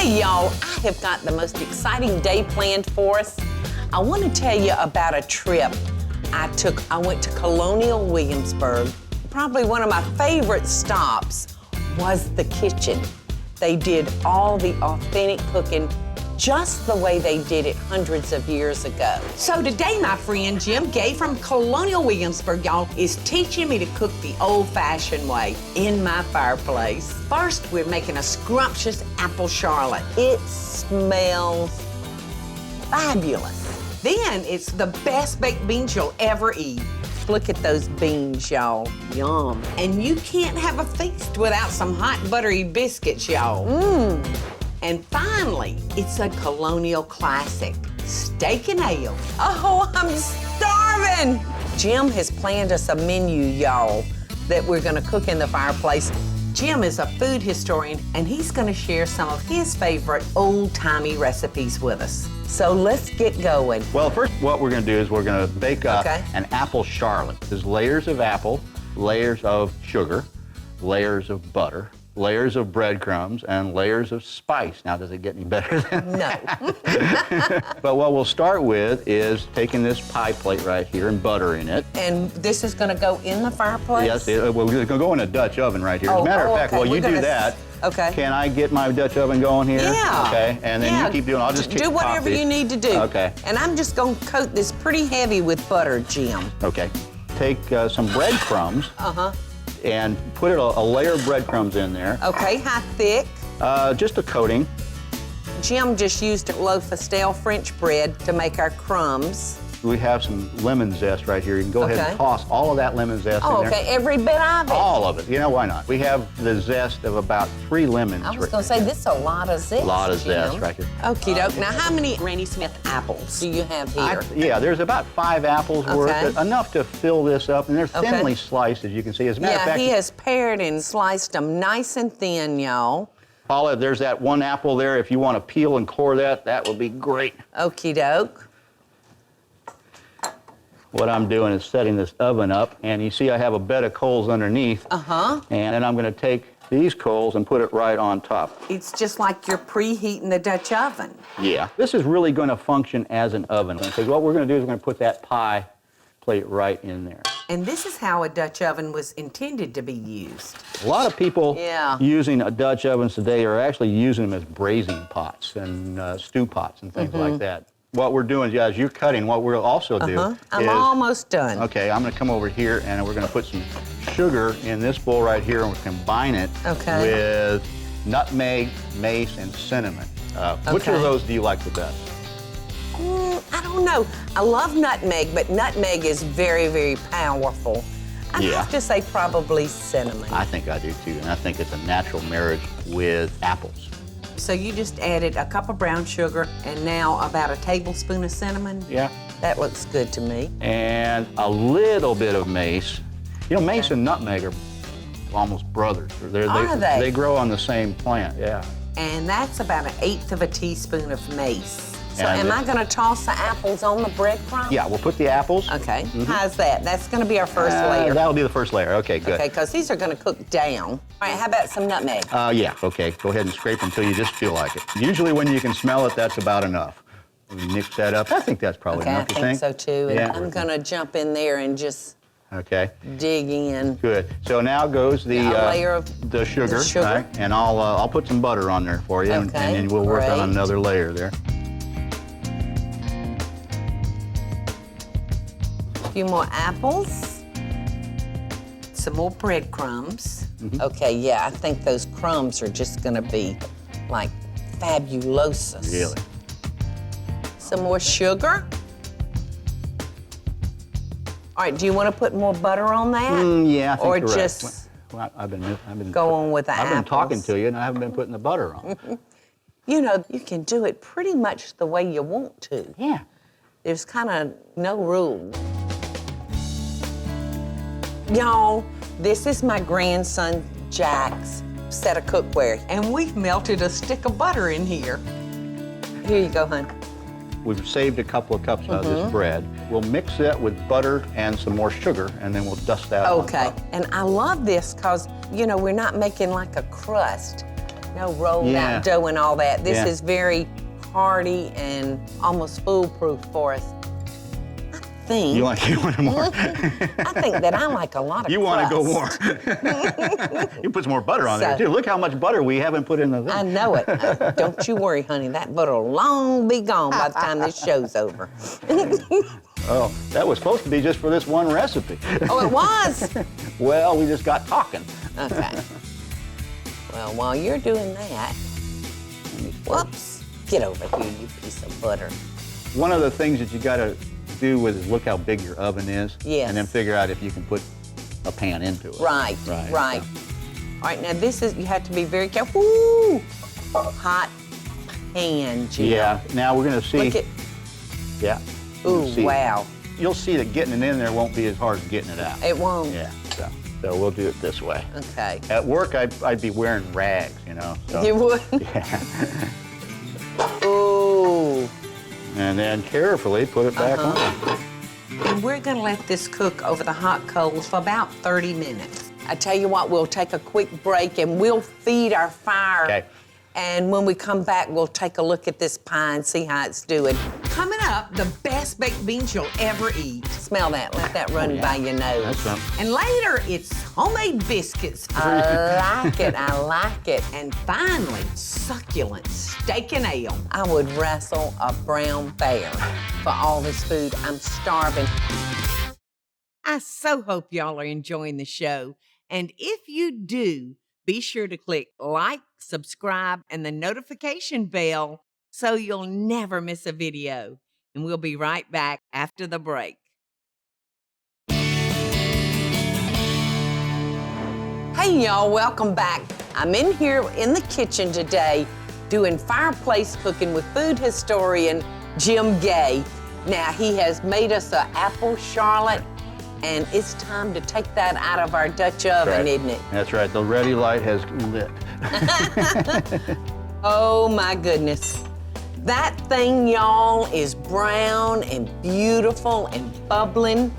Hey y'all, I have got the most exciting day planned for us. I want to tell you about a trip I took. I went to Colonial Williamsburg. Probably one of my favorite stops was the kitchen. They did all the authentic cooking just the way they did it hundreds of years ago. So today, my friend Jim Gay from Colonial Williamsburg, y'all, is teaching me to cook the old-fashioned way in my fireplace. First, we're making a scrumptious apple charlotte. It smells fabulous. Then, it's the best baked beans you'll ever eat. Look at those beans, y'all. Yum. And you can't have a feast without some hot buttery biscuits, y'all. And finally, it's a Colonial classic, steak and ale. Oh, I'm starving! Jim has planned us a menu, y'all, that we're gonna cook in the fireplace. Jim is a food historian, and he's gonna share some of his favorite old-timey recipes with us. So let's get going. Well, first, what we're gonna do is we're gonna bake an apple charlotte. There's layers of apple, layers of sugar, layers of butter, layers of breadcrumbs, and layers of spice. Now, does it get any better than that? No. But what we'll start with is taking this pie plate right here and buttering it. And this is gonna go in the fireplace? Yes, we're gonna go in a Dutch oven right here. As a matter of fact, while you do that, can I get my Dutch oven going here? Yeah. Okay, and then you keep doing, I'll just do whatever you need to do. Okay. And I'm just gonna coat this pretty heavy with butter, Jim. Okay. Take some breadcrumbs. And put a layer of breadcrumbs in there. Okay, how thick? Just a coating. Jim just used a loaf of stale French bread to make our crumbs. We have some lemon zest right here. You can go ahead and toss all of that lemon zest in there. Okay, every bit of it? All of it. You know, why not? We have the zest of about 3 lemons. I was gonna say, this is a lot of zest, A lot of Jim. zest right here. Okie doke. Now, how many Granny Smith apples do you have here? Yeah, there's about 5 apples worth, enough to fill this up, and they're thinly sliced, as you can see. As a matter of fact, he has pared and sliced them nice and thin, y'all. Paula, there's that 1 apple there. If you want to peel and core that, that would be great. Okie doke. What I'm doing is setting this oven up, and you see I have a bed of coals underneath. And then I'm going to take these coals and put it right on top. It's just like you're preheating the Dutch oven. Yeah. This is really going to function as an oven. Because what we're going to do is we're going to put that pie plate right in there. And this is how a Dutch oven was intended to be used. A lot of people using Dutch ovens today are actually using them as braising pots and stew pots and things like that. What we're doing is, as you're cutting, what we'll also do is... I'm almost done. Okay, I'm going to come over here, and we're going to put some sugar in this bowl right here, and we'll combine it with nutmeg, mace, and cinnamon. Which of those do you like the best? I don't know. I love nutmeg, but nutmeg is very, very powerful. I'd have to say probably cinnamon. I think I do, too, and I think it's a natural marriage with apples. So you just added a cup of brown sugar and now about a tablespoon of cinnamon? Yeah. That looks good to me. And a little bit of mace. You know, mace and nutmeg are almost brothers. Are they? They grow on the same plant, And that's about 1/8 of a teaspoon of mace. So am I going to toss the apples on the breadcrumbs? Yeah, we'll put the apples. Okay. How's that? That's going to be our first layer. That'll be the first layer. Okay, good. Okay, because these are going to cook down. All right, how about some nutmeg? Yeah, okay. Go ahead and scrape until you just feel like it. Usually when you can smell it, that's about enough. We mix that up. I think that's probably enough, you think? I think so, too. And I'm going to jump in there and just dig in. Good. So now goes the layer of the sugar. Right? And I'll put some butter on there for you, and then we'll work on another layer there. A few more apples, some more breadcrumbs. Okay, I think those crumbs are just gonna be like fabulosus. Really? Some more sugar. All right, do you want to put more butter on that? Yeah, I think or you're just right. I've been go on with the apples. I've been talking to you, and I haven't been putting the butter on. You know, you can do it pretty much the way you want to. Yeah. There's kind of no rule. Y'all, this is my grandson Jack's set of cookware, and we've melted a stick of butter in here. Here you go, hon. We've saved a couple of cups of this bread. We'll mix that with butter and some more sugar, and then we'll dust that on top. And I love this because, you know, we're not making like a crust. no rolled out dough and all that. This is very hearty and almost foolproof for us. I think. You want more? I think that I like a lot of You want to go more. You put some more butter on there, too. Look how much butter we haven't put in the thing. I know it. Don't you worry, honey. That butter will long be gone by the time this show's over. Oh, that was supposed to be just for this one recipe. Oh, it was? Well, we just got talking. Okay. Well, while you're doing that, whoops, get over here, you piece of butter. One of the things that you got to do with is look how big your oven is. Yes. And then figure out if you can put a pan into it. Right. So. All right, now this is, you have to be very careful. Ooh, hot pan, Jim. Yeah, now we're going to see. Look at, yeah. ooh, wow. You'll see that getting it in there won't be as hard as getting it out. It won't. Yeah, so we'll do it this way. Okay. At work, I'd be wearing rags, you know. So. You would? Yeah. Ooh. And then carefully put it back on. And we're gonna let this cook over the hot coals for about 30 minutes. I tell you what, we'll take a quick break and we'll feed our fire. Okay. And when we come back, we'll take a look at this pie and see how it's doing. Coming up, the best baked beans you'll ever eat. Smell that, let that run by your nose. That's right. And later, it's homemade biscuits. I like it, I like it. And finally, succulent steak and ale. I would wrestle a brown bear for all this food. I'm starving. I so hope y'all are enjoying the show. And if you do, be sure to click like, subscribe, and the notification bell so you'll never miss a video. And we'll be right back after the break. Hey y'all, welcome back. I'm in here in the kitchen today doing fireplace cooking with food historian Jim Gay. Now he has made us an apple charlotte, and it's time to take that out of our Dutch oven, isn't it? That's right, the ready light has lit. Oh my goodness. That thing, y'all, is brown and beautiful and bubbling.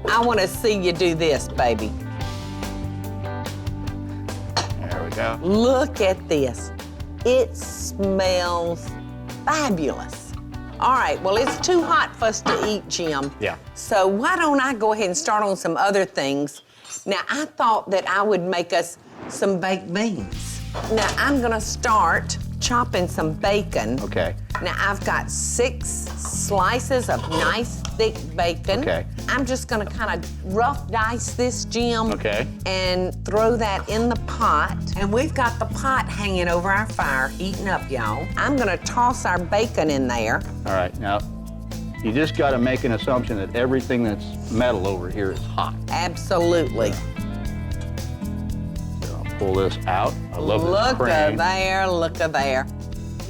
I want to see you do this, baby. There we go. Look at this. It smells fabulous. All right, well, it's too hot for us to eat, Jim. Yeah. So why don't I go ahead and start on some other things. Now, I thought that I would make us some baked beans. Now, I'm gonna start chopping some bacon. Okay. Now, I've got 6 slices of nice thick bacon. Okay. I'm just gonna kind of rough dice this, Jim. Okay. And throw that in the pot. And we've got the pot hanging over our fire, heating up, y'all. I'm gonna toss our bacon in there. All right, now, you just got to make an assumption that everything that's metal over here is hot. Absolutely. So I'll pull this out. I love this Look cream. at there, look at there.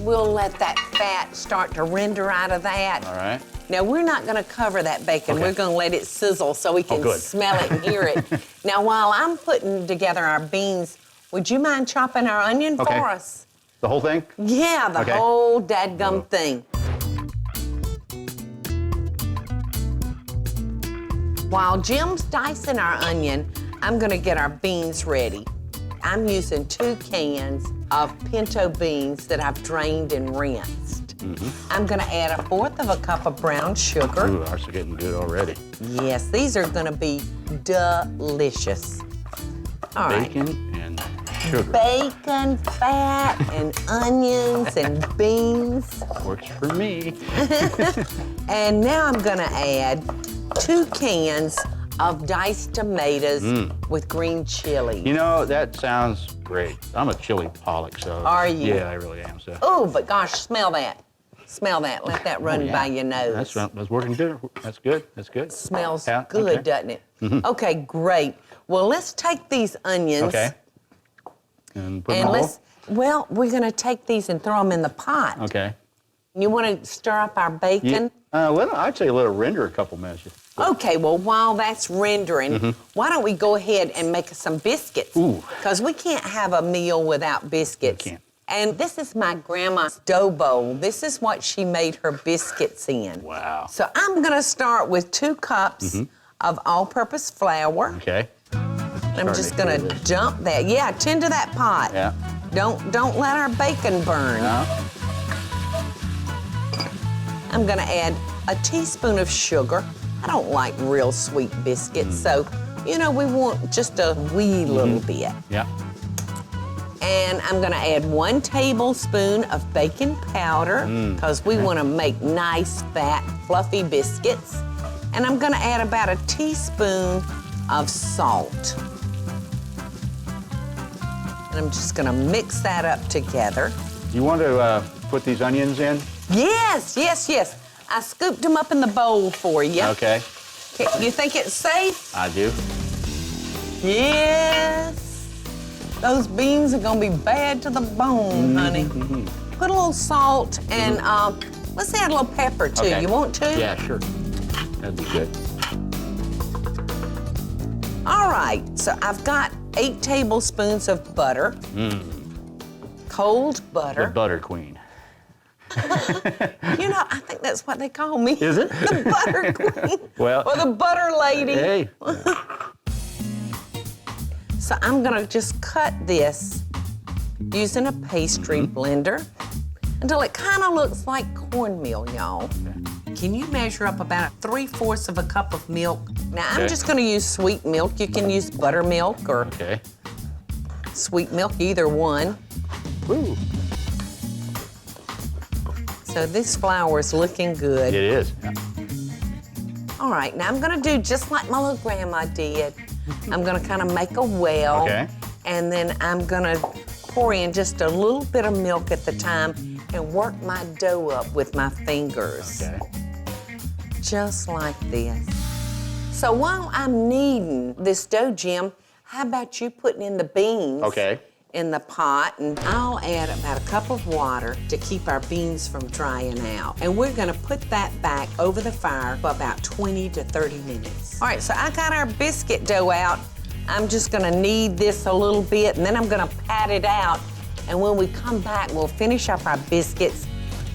We'll let that fat start to render out of that. All right. Now, we're not gonna cover that bacon. Okay. We're gonna let it sizzle so we can smell it and hear it. Now, while I'm putting together our beans, would you mind chopping our onion for us? The whole thing? Yeah, the whole dadgum thing. While Jim's dicing our onion, I'm gonna get our beans ready. I'm using 2 cans of pinto beans that I've drained and rinsed. I'm gonna add 1/4 cup of brown sugar. Ooh, ours are getting good already. Yes, these are gonna be delicious. All right. Bacon and sugar. Bacon, fat, and onions and beans. Works for me. And now I'm gonna add 2 cans of diced tomatoes with green chili. You know, that sounds great. I'm a chili holic, so. Are you? Yeah, I really am, so. Oh, but gosh, smell that. Smell that. Let that run by your nose. That's working good. That's good. That's good. Smells Yeah, good, okay. doesn't it? Okay, great. Well, let's take these onions. Okay. And put them And all. well, we're gonna take these and throw them in the pot. Okay. You wanna stir up our bacon? Well, I'd say let it render a couple minutes. Okay, well, while that's rendering, why don't we go ahead and make us some biscuits? Ooh. Because we can't have a meal without biscuits. We can't. And this is my grandma's dough bowl. This is what she made her biscuits in. Wow. So I'm gonna start with 2 cups of all-purpose flour. Okay. I'm just gonna dump that. Yeah, tend to that pot. Yeah. Don't let our bacon burn. No. I'm gonna add a teaspoon of sugar. I don't like real sweet biscuits, so, you know, we want just a wee little bit. Yeah. And I'm gonna add 1 tablespoon of baking powder, because we wanna make nice, fat, fluffy biscuits. And I'm gonna add about a teaspoon of salt. And I'm just gonna mix that up together. You want to put these onions in? Yes, yes, yes. I scooped them up in the bowl for you. Okay. You think it's safe? I do. Yes. Those beans are gonna be bad to the bone, honey. Put a little salt and let's add a little pepper too. Okay. You want to? Yeah, sure. That'd be good. All right, so I've got 8 tablespoons of butter. Cold butter. The butter queen. You know, I think that's what they call me. Is it? The butter queen. Well. Or the butter lady. Hey. So I'm gonna just cut this using a pastry blender until it kind of looks like cornmeal, y'all. Can you measure up about 3/4 of a cup of milk? Now, I'm just gonna use sweet milk. You can use buttermilk or sweet milk, either one. Woo. So this flour is looking good. It is. Yeah. All right, now I'm gonna do just like my little grandma did. I'm gonna kind of make a well. Okay. And then I'm gonna pour in just a little bit of milk at the time and work my dough up with my fingers. Okay. Just like this. So while I'm kneading this dough, Jim, how about you putting in the beans in the pot? And I'll add about a cup of water to keep our beans from drying out. And we're gonna put that back over the fire for about 20 to 30 minutes. All right, so I got our biscuit dough out. I'm just gonna knead this a little bit, and then I'm gonna pat it out. And when we come back, we'll finish up our biscuits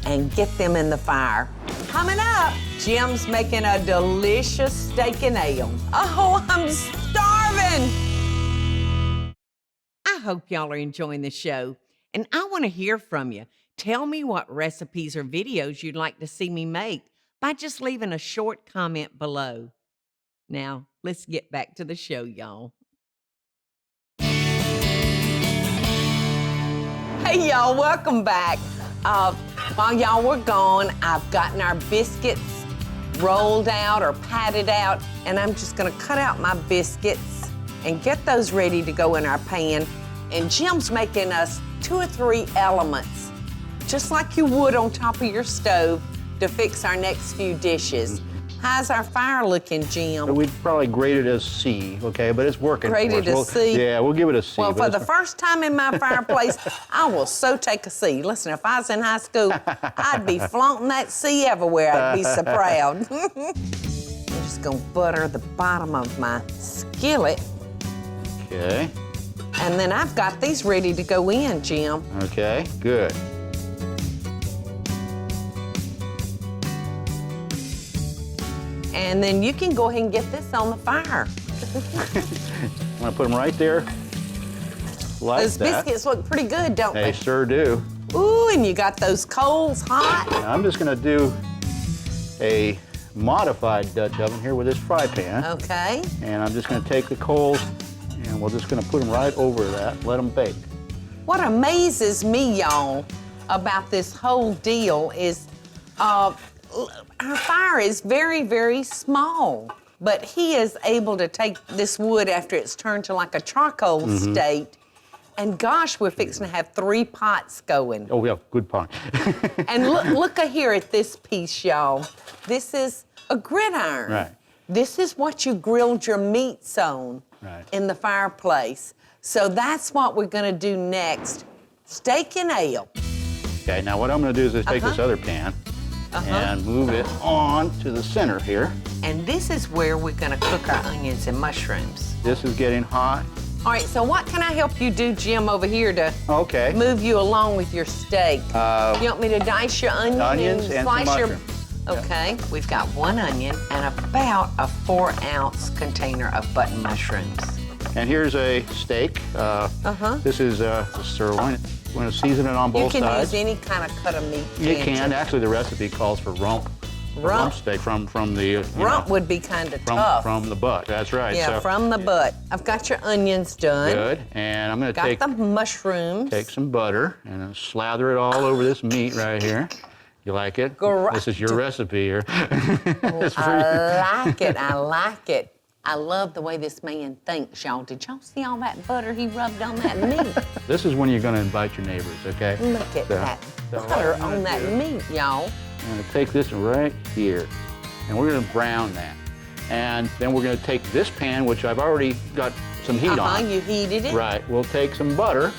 and get them in the fire. Coming up, Jim's making a delicious steak and ale. Oh, I'm starving. I hope y'all are enjoying the show, and I want to hear from you. Tell me what recipes or videos you'd like to see me make by just leaving a short comment below. Now, let's get back to the show, y'all. Hey, y'all, welcome back. While y'all were gone, I've gotten our biscuits rolled out or patted out, and I'm just gonna cut out my biscuits and get those ready to go in our pan. And Jim's making us 2 or 3 elements, just like you would on top of your stove, to fix our next few dishes. How's our fire looking, Jim? We'd probably grade it as C, okay, but it's working for us. Rated a C? Yeah, we'll give it a C. Well, for the first time in my fireplace, I will so take a C. Listen, if I was in high school, I'd be flaunting that C everywhere. I'd be so proud. I'm just gonna butter the bottom of my skillet. Okay. And then I've got these ready to go in, Jim. Okay, good. And then you can go ahead and get this on the fire. I'm gonna put them right there, like Those that. biscuits look pretty good, don't They they? sure do. Ooh, and you got those coals hot. Now, I'm just gonna do a modified Dutch oven here with this fry pan. Okay. And I'm just gonna take the coals and we're just gonna put them right over that, let them bake. What amazes me, y'all, about this whole deal is our fire is very, very small. But he is able to take this wood after it's turned to like a charcoal state. And gosh, we're fixing to have 3 pots going. Oh, yeah, good point. And look here at this piece, y'all. This is a gridiron. Right. This is what you grilled your meats on in the fireplace. So that's what we're gonna do next. Steak and ale. Okay, now what I'm gonna do is just take this other pan and move it on to the center here. And this is where we're gonna cook our onions and mushrooms. This is getting hot. All right, so what can I help you do, Jim, over here to move you along with your steak? You want me to dice your onions and slice some your... mushrooms. Okay, we've got 1 onion and about a 4-ounce container of button mushrooms. And here's a steak. This is a sirloin. We're going to season it on both sides. You can use any kind of cut of meat. You can. Actually, the recipe calls for rump. Rump steak from the rump would be kind of tough. From the butt. That's right. Yeah, so, from the butt. I've got your onions done. Good. And I'm going to take the mushrooms. Take some butter and slather it all over this meat right here. You like it? This is your recipe here. I like it. I like it. I love the way this man thinks, y'all. Did y'all see all that butter he rubbed on that meat? This is when you're going to invite your neighbors, okay? Look at that butter on that meat, y'all. I'm going to take this right here, and we're going to brown that. And then we're going to take this pan, which I've already got some heat on. You heated it? Right. We'll take some butter.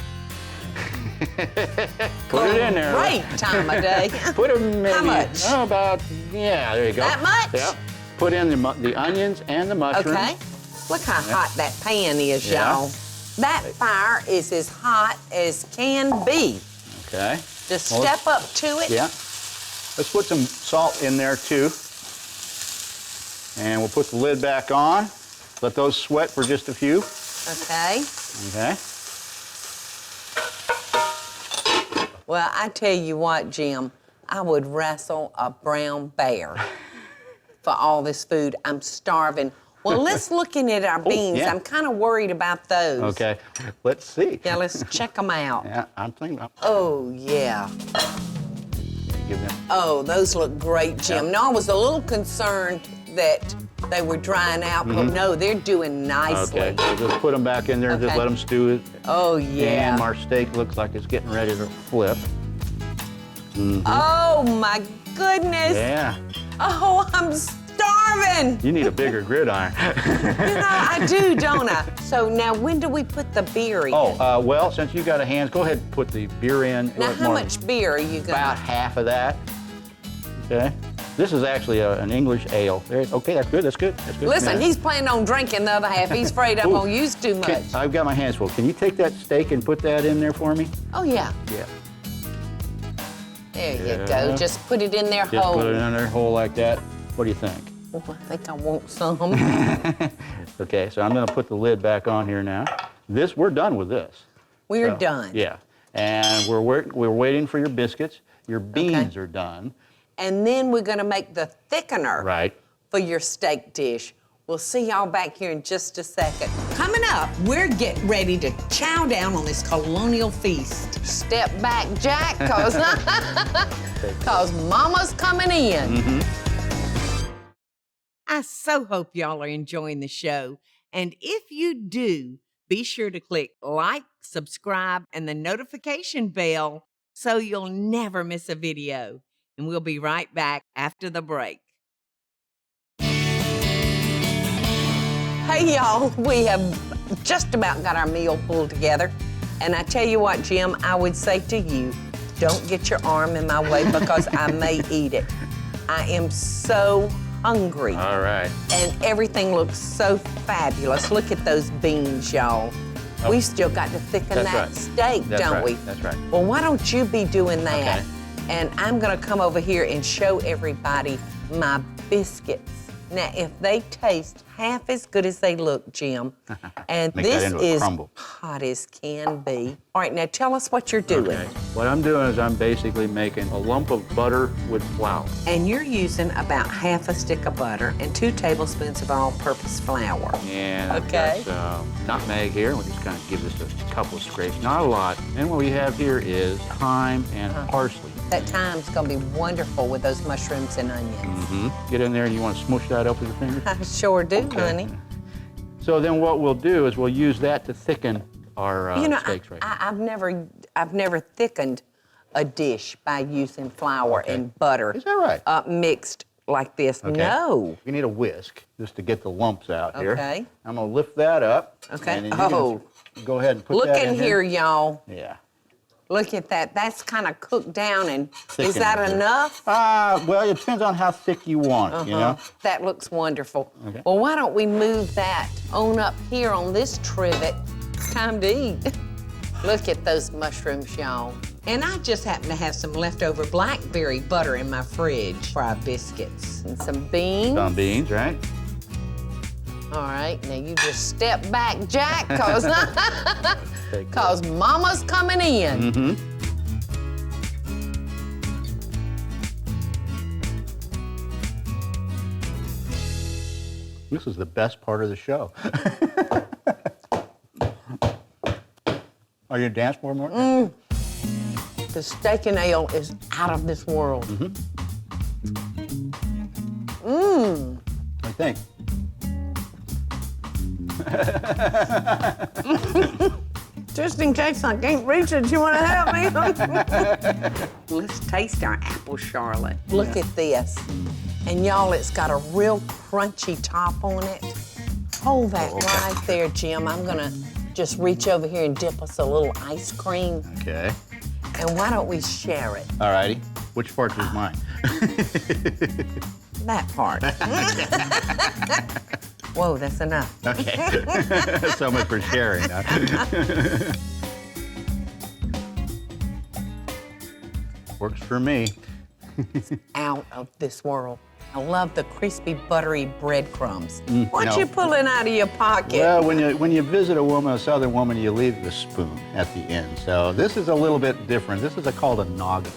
Put it in there. Great time of day. Put it maybe. How much? Oh, about, yeah, there you go. That much? Yeah. Put in the onions and the mushrooms. Okay. Look how hot that pan is, y'all. That fire is as hot as can be. Okay. Just step up to it. Yeah. Let's put some salt in there, too. And we'll put the lid back on. Let those sweat for just a few. Okay. Okay. Well, I tell you what, Jim, I would wrestle a brown bear for all this food. I'm starving. Well, let's look at our beans. Yeah. I'm kind of worried about those. Okay. Let's see. Yeah, let's check them out. Yeah, I'm thinking about. Oh, yeah. Give them. Oh, those look great, Jim. No, I was a little concerned that they were drying out, but no, they're doing nicely. Okay, so just put them back in there and just let them stew. Oh, yeah. And our steak looks like it's getting ready to flip. Oh, my goodness. Yeah. Oh, I'm starving. You need a bigger gridiron. You know, I do, don't I? So now, when do we put the beer in? Oh, well, since you got a hands, go ahead and put the beer in. Now, how much beer are you going to? About half of that. Okay. This is actually an English ale. Okay, that's good, that's good, that's good. Listen, he's planning on drinking the other half. He's afraid I'm going to use too much. I've got my hands full. Can you take that steak and put that in there for me? Oh, yeah. Yeah. There you go. Just put it in there whole. Just put it in there whole like that. What do you think? Oh, I think I want some. Okay, so I'm going to put the lid back on here now. We're done with this. We're done. Yeah, and we're waiting for your biscuits. Your beans are done. And then we're going to make the thickener for your steak dish. We'll see y'all back here in just a second. Coming up, we're getting ready to chow down on this colonial feast. Step back, Jack, cause Mama's coming in. I so hope y'all are enjoying the show. And if you do, be sure to click like, subscribe, and the notification bell so you'll never miss a video. And we'll be right back after the break. Hey, y'all, we have just about got our meal pulled together. And I tell you what, Jim, I would say to you, don't get your arm in my way because I may eat it. I am so hungry. All right. And everything looks so fabulous. Look at those beans, y'all. We've still got to thicken that steak, don't we? That's right. Well, why don't you be doing that? Okay. And I'm gonna come over here and show everybody my biscuits. Now, if they taste half as good as they look, Jim, and this is hot as can be. All right, now tell us what you're doing. Okay. What I'm doing is I'm basically making a lump of butter with flour. And you're using about half a stick of butter and 2 tablespoons of all-purpose flour. And I've got some nutmeg here. We'll just kind of give this a couple of scrapes, not a lot. And what we have here is thyme and parsley. That thyme's gonna be wonderful with those mushrooms and onions. Get in there and you want to smush that up with your fingers? I sure do, honey. So then what we'll do is we'll use that to thicken our steaks right now. I've never thickened a dish by using flour and butter. Is that right? Mixed like this. Okay. No. You need a whisk just to get the lumps out here. Okay. I'm gonna lift that up. Okay. And then you can go ahead and put that in Look in here, y'all. Yeah. Look at that. That's kind of cooked down, and is that enough? Well, it depends on how thick you want it, you know? That looks wonderful. Okay. Well, why don't we move that on up here on this trivet? It's time to eat. Look at those mushrooms, y'all. And I just happen to have some leftover blackberry butter in my fridge for our biscuits. And some beans. Some beans, right? All right, now you just step back, Jack, cause Mama's coming in. Mm-hmm. This is the best part of the show. Are you gonna dance more, Morton? The steak and ale is out of this world. I think. Just in case I can't reach it, you want to help me? Let's taste our apple charlotte. Look at this. And y'all, it's got a real crunchy top on it. Hold that right there, Jim. I'm gonna just reach over here and dip us a little ice cream. Okay. And why don't we share it? All righty. Which part is mine? That part. Whoa, that's enough. Okay. So much for sharing. Huh? Works for me. Out of this world. I love the crispy, buttery breadcrumbs. What no. you pulling out of your pocket? Well, when you visit a woman, a Southern woman, you leave the spoon at the end. So this is a little bit different. This is called a noggin.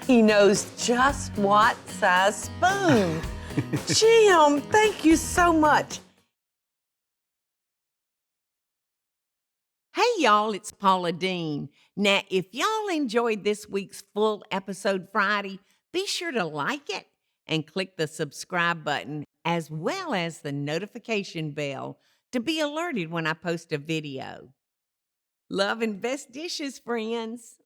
He knows just what size spoon. Jim, thank you so much. Hey, y'all, it's Paula Deen. Now, if y'all enjoyed this week's full episode Friday, be sure to like it and click the subscribe button as well as the notification bell to be alerted when I post a video. Love and best dishes, friends.